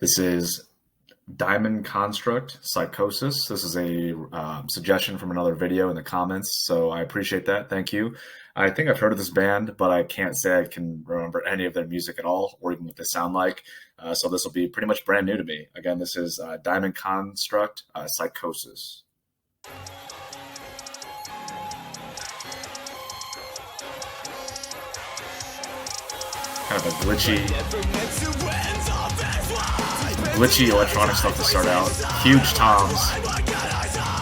This is Diamond Construct, Psychosis. This is a suggestion from another video in the comments, so I appreciate that. Thank you. I think I've heard of this band, but I can't say I can remember any of their music at all, or even what they sound like. So this will be pretty much brand new to me. Again, this is Diamond Construct, Psychosis. Kind of a glitchy electronic stuff to start out. Huge toms.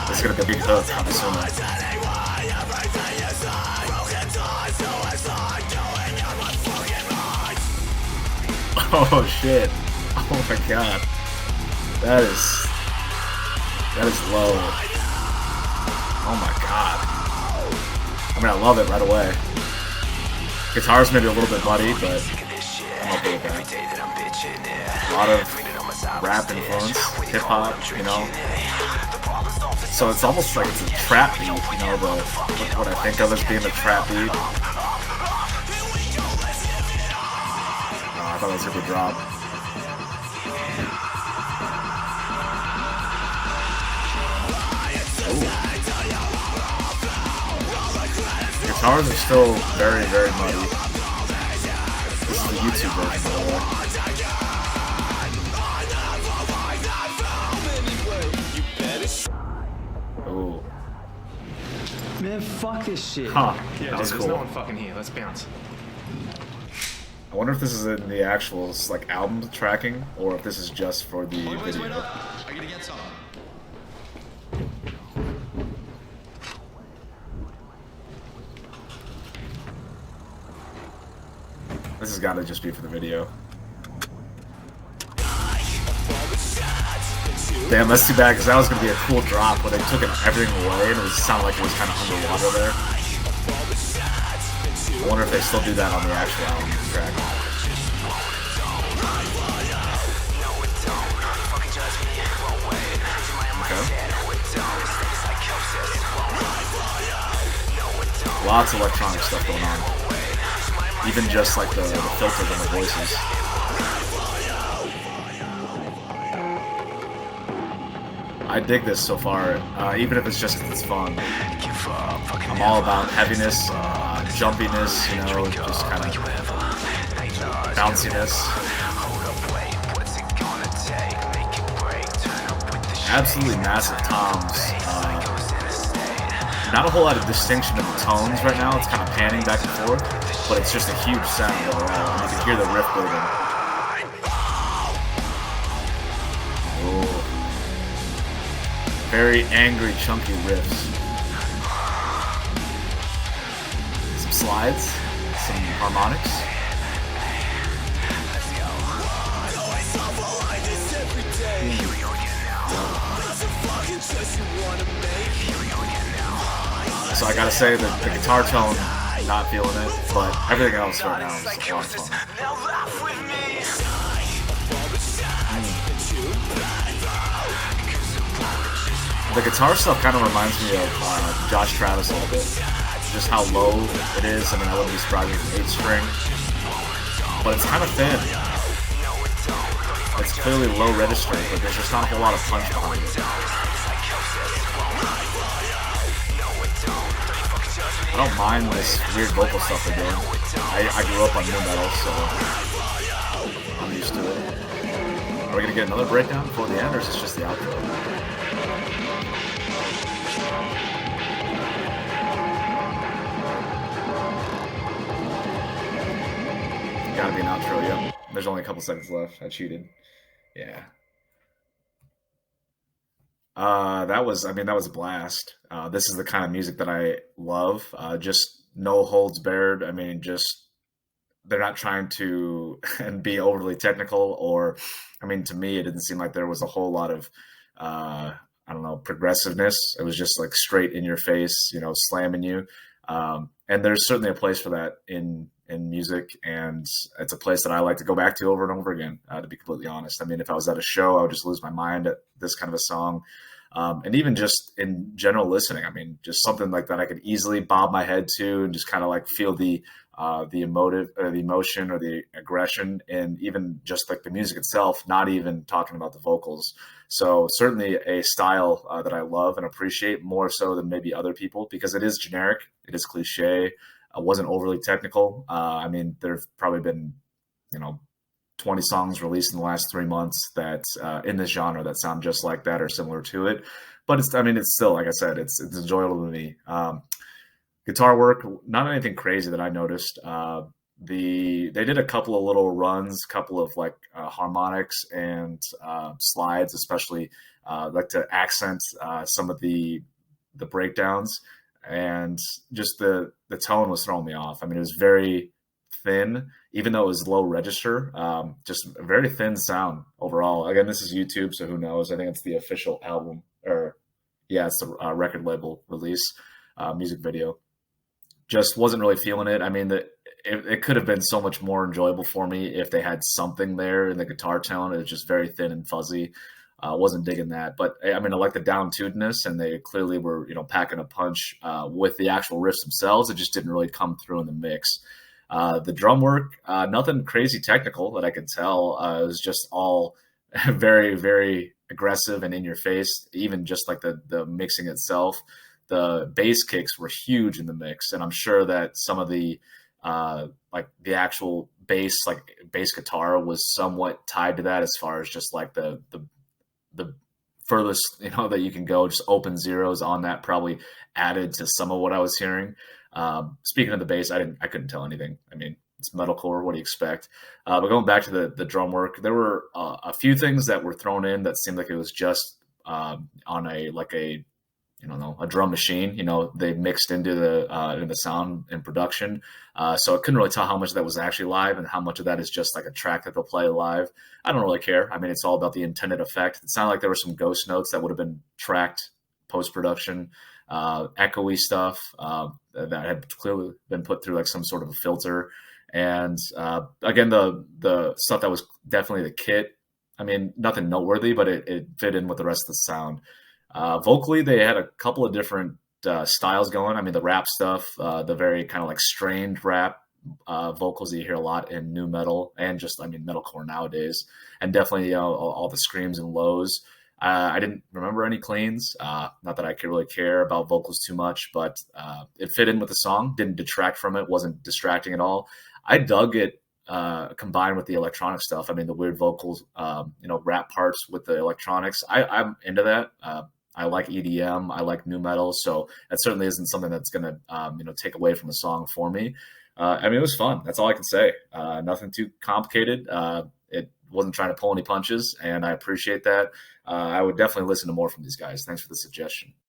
This is gonna be a big hook, I'm assuming. Oh shit! Oh my god, that is low. Oh my god. I mean, I love it right away. Guitar's maybe a little bit muddy, but I'm okay with that. A lot of rap influence, hip hop, you know. So it's almost like it's a trap beat, you know, what I think of as being a trap beat. Oh, I thought it was a good drop. Guitars are still very, very muddy. This is the YouTube version, by the way. Oh. Man, fuck this shit. Huh. Yeah, that was there's cool. no one fucking here. Let's bounce. I wonder if this is in the actual like album tracking, or if this is just for the video. Wait up. I gotta get some. This has got to just be for the video. Damn, that's too bad, because that was going to be a cool drop, but they took everything away, and it sounded like it was kind of underwater there. I wonder if they still do that on the actual album track. Okay. Lots of electronic stuff going on. Even just like the filters on the voices. I dig this so far, even if it's just 'cause it's fun. I'm all about heaviness, jumpiness, you know, just kind of bounciness. Absolutely massive toms. Not a whole lot of distinction in the tones right now. It's kind of panning back and forth, but it's just a huge sound overall. And you can hear the riff building. Oh. Very angry, chunky riffs. Some slides, some harmonics. So I gotta say that the guitar tone, not feeling it, but everything else right now is a lot of fun. The guitar stuff kind of reminds me of Josh Travis a little bit. Just how low it is. I mean, I wouldn't be surprised if it's 8-string, but it's kind of thin. It's clearly low register, but there's just not a whole lot of punch behind it. I don't mind this weird vocal stuff they're doing. I grew up on new metal, so I'm used to it. Are we gonna get another breakdown before the end, or is this just the outro? Gotta be an outro, yep. There's only a couple seconds left. I cheated. Yeah. That was a blast. This is the kind of music that I love. Just no holds barred. I mean, just they're not trying to be overly technical, or, I mean, to me, it didn't seem like there was a whole lot of, I don't know, progressiveness. It was just like straight in your face, you know, slamming you. And there's certainly a place for that in music, and it's a place that I like to go back to over and over again, to be completely honest. I mean, if I was at a show, I would just lose my mind at this kind of a song. And even just in general listening, I mean, just something like that I could easily bob my head to and just kind of like feel the the emotion, or the aggression, and even just like the music itself. Not even talking about the vocals. So certainly a style that I love and appreciate more so than maybe other people, because it is generic, it is cliche, wasn't overly technical. I mean, there've probably been, you know, 20 songs released in the last 3 months that in this genre that sound just like that or similar to it. But it's, I mean, it's still, like I said, it's enjoyable to me. Guitar work, not anything crazy that I noticed. They did a couple of little runs, couple of like harmonics and slides, especially like to accent some of the breakdowns, and just the tone was throwing me off. I mean, it was very thin, even though it was low register. Just a very thin sound overall. Again, this is YouTube, so who knows? I think it's the official album, or yeah, it's the record label release music video. Just wasn't really feeling it. I mean, it could have been so much more enjoyable for me if they had something there in the guitar tone. It was just very thin and fuzzy. Wasn't digging that, but I mean, I like the down-tunedness, and they clearly were, packing a punch with the actual riffs themselves. It just didn't really come through in the mix. The drum work, nothing crazy technical that I could tell. It was just all very, very aggressive and in your face. Even just like the mixing itself, the bass kicks were huge in the mix, and I'm sure that some of the like the actual bass, like bass guitar, was somewhat tied to that, as far as just like the furthest that you can go, just open zeros on that, probably added to some of what I was hearing. Speaking of the bass, I couldn't tell anything. I mean, it's metalcore. What do you expect? But going back to the drum work, there were a few things that were thrown in that seemed like it was just on a like a a drum machine. They mixed into the sound and production, so I couldn't really tell how much of that was actually live and how much of that is just like a track that they'll play live. I don't really care. I mean, it's all about the intended effect. It sounded like there were some ghost notes that would have been tracked post production, echoey stuff that had clearly been put through like some sort of a filter. And again, the stuff that was definitely the kit. I mean, nothing noteworthy, but it fit in with the rest of the sound. Vocally, they had a couple of different styles going. I mean, the rap stuff, the very kind of like strained rap vocals that you hear a lot in new metal, and just, I mean, metalcore nowadays, and definitely all the screams and lows. I didn't remember any cleans. Not that I could really care about vocals too much, but it fit in with the song. Didn't detract from it. Wasn't distracting at all. I dug it combined with the electronic stuff. I mean, the weird vocals, rap parts with the electronics. I'm into that. I like EDM. I like new metal. So that certainly isn't something that's going to, take away from the song for me. I mean, it was fun. That's all I can say. Nothing too complicated. It wasn't trying to pull any punches, and I appreciate that. I would definitely listen to more from these guys. Thanks for the suggestion.